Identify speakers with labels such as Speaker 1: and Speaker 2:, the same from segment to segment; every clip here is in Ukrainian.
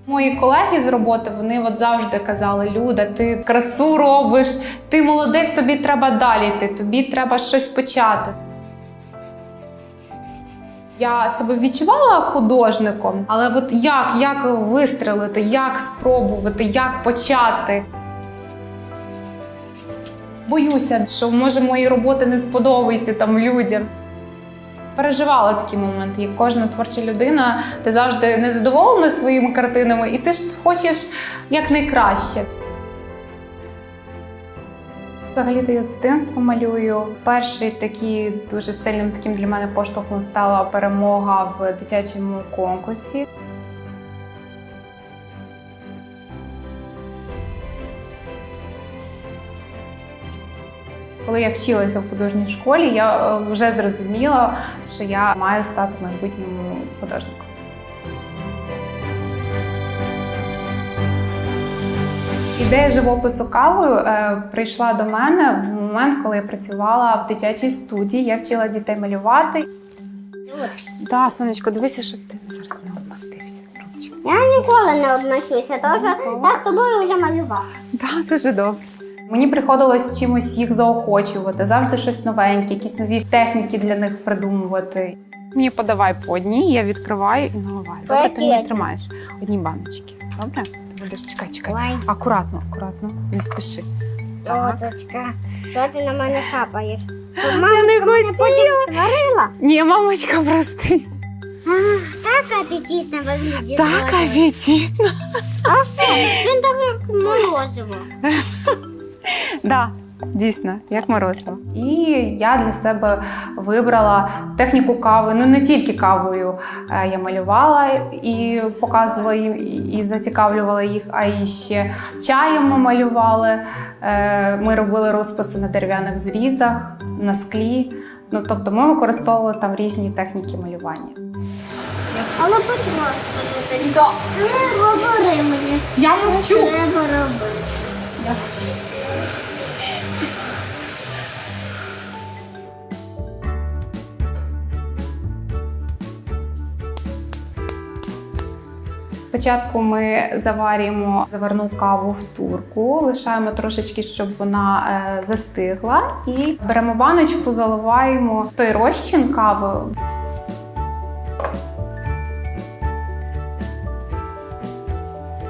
Speaker 1: Мої колеги з роботи, вони от завжди казали: Люда, ти красу робиш, ти молодець, тобі треба далі йти, тобі треба щось почати. Я себе відчувала художником, але от як вистрелити, як спробувати, як почати? Боюся, що може мої роботи не сподобаються там людям. Переживала такі моменти, як кожна творча людина, ти завжди незадоволена своїми картинами і ти ж хочеш якнайкраще. Взагалі-то я з дитинства малюю. Перший такий дуже сильним таким для мене поштовхом стала перемога в дитячому конкурсі. Коли я вчилася в художній школі, я вже зрозуміла, що я маю стати в майбутньому художником. Ідея живопису кавою прийшла до мене в момент, коли я працювала в дитячій студії. Я вчила дітей малювати. Так, сонечко, дивися, щоб ти зараз не обмастився.
Speaker 2: Я ніколи не обмащуся, тому що я з тобою вже малювала.
Speaker 1: Так, дуже добре. Мені приходилось чимось їх заохочувати, завжди щось новеньке, якісь нові техніки для них придумувати. Мені подавай по одній, я відкриваю і наливаю. Добре, ти не тримаєш одні баночки. Добре? Ти будеш, чекай. Акуратно, не спіши.
Speaker 2: Лодочка, що ти на мене хапаєш? Щоб мамочка мене потім сварила?
Speaker 1: Ні, мамочка простить.
Speaker 2: Так апетитно виглядить.
Speaker 1: Так апетитно.
Speaker 2: А що? Він так як морозиво.
Speaker 1: Так, дійсно, як морозиво. І я для себе вибрала техніку кави. Ну, не тільки кавою я малювала і показувала їм, і зацікавлювала їх, а і ще чаєм ми малювали. Ми робили розписи на дерев'яних зрізах, на склі. Ну, тобто ми використовували там різні техніки малювання.
Speaker 2: Але будь ласка, не говори мені.
Speaker 1: Я мовчу.
Speaker 2: Треба робити.
Speaker 1: Спочатку ми заварюємо заварну каву в турку, лишаємо трошечки, щоб вона застигла, і беремо баночку, заливаємо той розчин кави.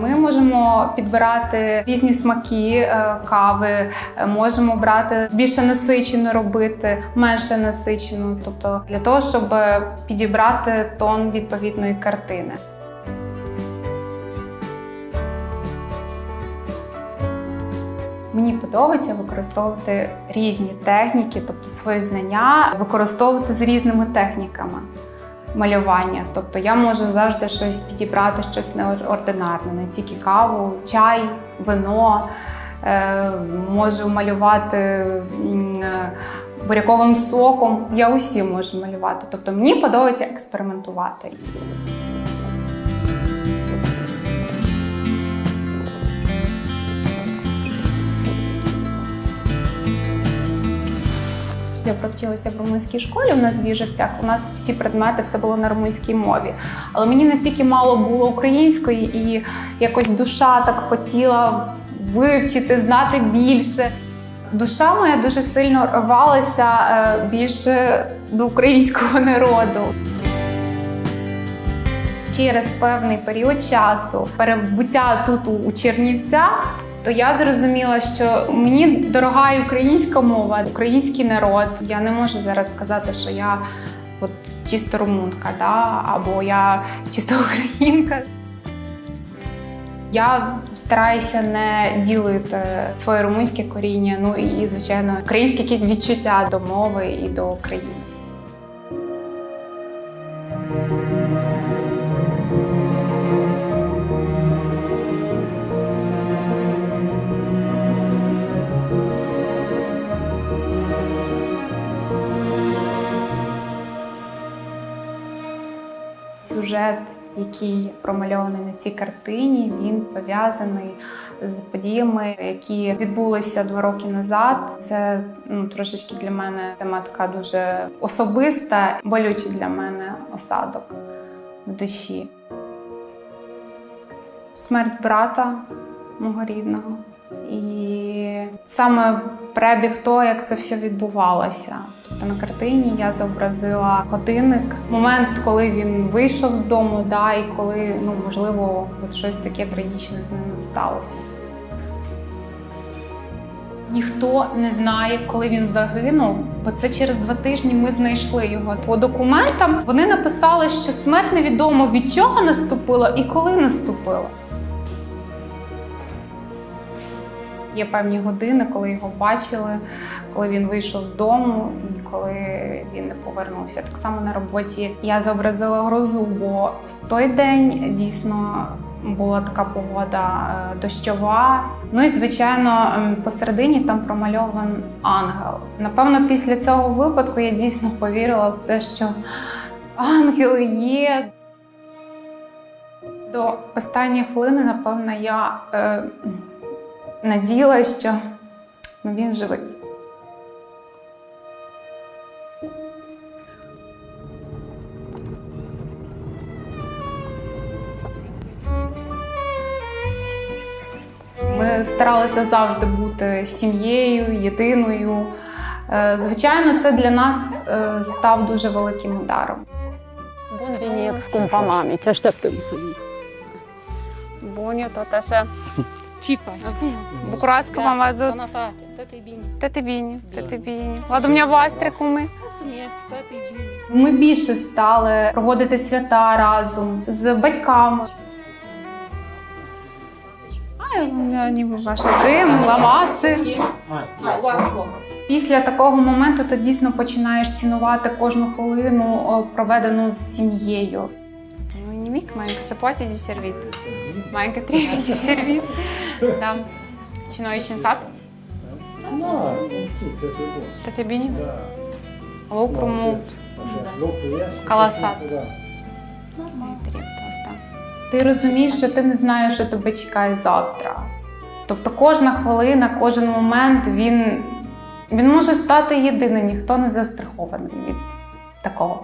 Speaker 1: Ми можемо підбирати різні смаки кави, можемо брати більше насичену робити, менше насичену, тобто для того, щоб підібрати тон відповідної картини. Мені подобається використовувати різні техніки, тобто свої знання використовувати з різними техніками малювання. Тобто я можу завжди щось підібрати, щось неординарне, не тільки каву, чай, вино. Можу малювати буряковим соком. Я усі можу малювати. Тобто мені подобається експериментувати. Я провчилася в румунській школі, у нас в Іжевцях, у нас всі предмети, все було на румунській мові. Але мені настільки мало було української, і якось душа так хотіла вивчити, знати більше. Душа моя дуже сильно рвалася більше до українського народу. Через певний період часу перебуття тут у Чернівцях, то я зрозуміла, що мені дорога і українська мова, український народ. Я не можу зараз сказати, що я от чисто румунка, да? Або я чисто українка. Я стараюся не ділити своє румунське коріння, ну і, звичайно, українське якісь відчуття до мови і до України. Сюжет, який промальований на цій картині, він пов'язаний з подіями, які відбулися 2 роки назад. Це трошечки для мене тема така дуже особиста, болючий для мене осадок в душі. смерть брата мого рідного. І саме перебіг того, як це все відбувалося. Тобто на картині я зобразила годинник, момент, коли він вийшов з дому, да, і коли, можливо, от щось таке трагічне з ним сталося. Ніхто не знає, коли він загинув, бо це через 2 тижні ми знайшли його. По документам вони написали, що смерть невідомо від чого наступила і коли наступила. Є певні години, коли його бачили, коли він вийшов з дому і коли він не повернувся. Так само на роботі я зобразила грозу, бо в той день дійсно була така погода дощова. Ну і, звичайно, посередині там промальований ангел. Напевно, після цього випадку я дійсно повірила в це, що ангели є. До останньої хвилини, напевно, я надіялась, що він живий. Ми старалися завжди бути сім'єю, єдиною. Звичайно, це для нас став дуже великим ударом.
Speaker 3: Bun venit, scumpa mami, te așteptăm să vii.
Speaker 1: Bun, eu tot așa.
Speaker 3: Ce faci?
Speaker 1: Bucuroasă că v-am văzut.
Speaker 3: Sănătate, tot e bine.
Speaker 1: Тете Біні, тете Біні. La dumneavoastră cum e?
Speaker 3: Mulțumesc, tot e bine.
Speaker 1: Ми більше стали проводити свята разом з батьками. Ніби ваші зими, лаваси. Після такого моменту ти дійсно починаєш цінувати кожну хвилину, проведену з сім'єю. Ну, nimic, Maenca, se poate de servit. Maenca trebuie de servit. Da. Și noi ești în sat?
Speaker 4: Da, nu știu, cred că e bun.
Speaker 1: Toate bine?
Speaker 4: Da.
Speaker 1: Lucru mult.
Speaker 4: Așa, locuiesc.
Speaker 1: Ca la sat.
Speaker 4: Da.
Speaker 1: Не треба asta. Ти розумієш, що ти не знаєш, що тебе чекає завтра. Тобто кожна хвилина, кожен момент, він може стати єдиним, ніхто не застрахований від такого.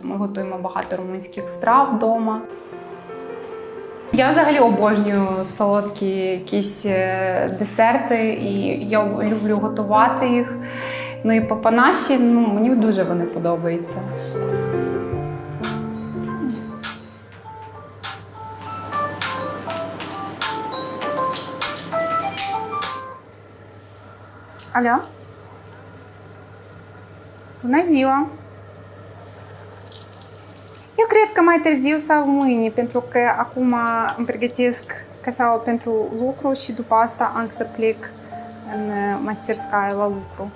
Speaker 1: Ми готуємо багато румунських страв вдома. Я взагалі обожнюю солодкі якісь десерти, і я люблю готувати їх. Ну і папанаші, мені дуже вони подобаються. Алло? Bună ziua! Eu cred că mai târziu sau mâine, pentru că acum îmi pregătesc cafeaua pentru lucru și după asta am să plec în masterskaya la lucru.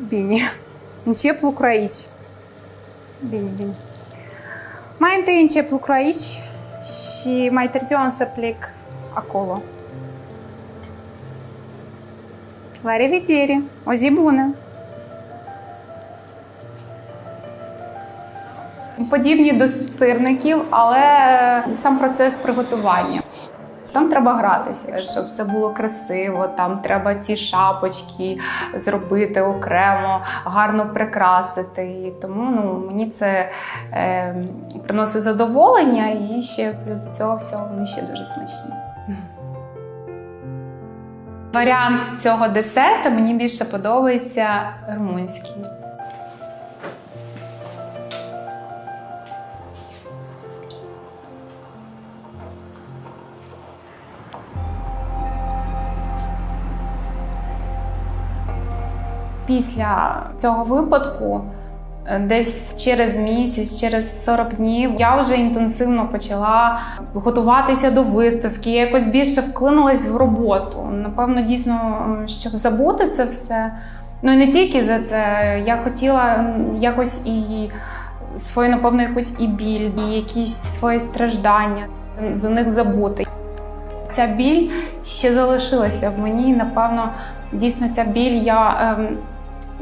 Speaker 1: Bine, încep lucru aici. Bine. Mai întâi încep lucru aici și mai târziu am să plec acolo. La revedere! O zi bună! Подібні до сирників, але сам процес приготування. Там треба гратися, щоб все було красиво, там треба ці шапочки зробити окремо, гарно прикрасити. І тому мені це приносить задоволення, і ще плюс до цього всього вони ще дуже смачні. Варіант цього десерту мені більше подобається румунський. Після цього випадку, десь через місяць, через 40 днів, я вже інтенсивно почала готуватися до виставки, я якось більше вклинулась в роботу. Напевно, дійсно, щоб забути це все. Ну і не тільки за це, я хотіла якось і свою, напевно, якусь і біль, і якісь свої страждання, за них забути. Ця біль ще залишилася в мені, напевно, дійсно ця біль, я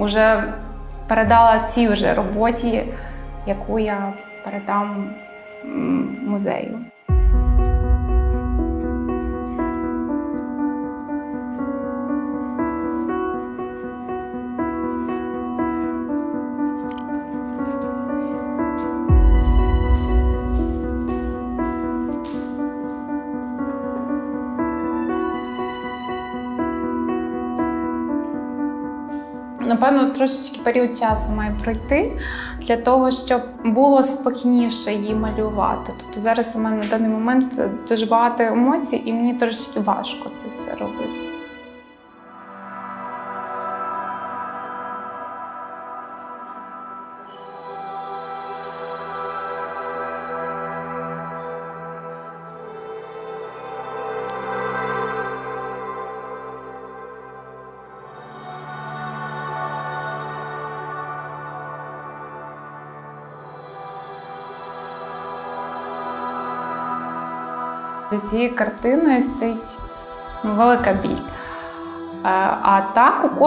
Speaker 1: уже передала цій вже роботі, яку я передам музею. Напевно, трошечки період часу має пройти для того, щоб було спокійніше її малювати. Тобто зараз у мене на даний момент дуже багато емоцій, і мені трошечки важко це все робити. За цією картиною стоїть велика біль. А так у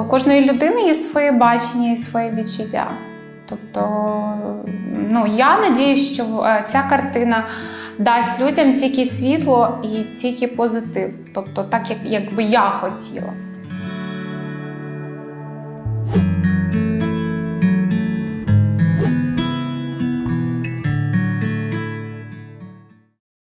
Speaker 1: кожної людини є своє бачення і своє відчуття. Тобто, я надіюсь, що ця картина дасть людям тільки світло і тільки позитив. Тобто так, як би я хотіла.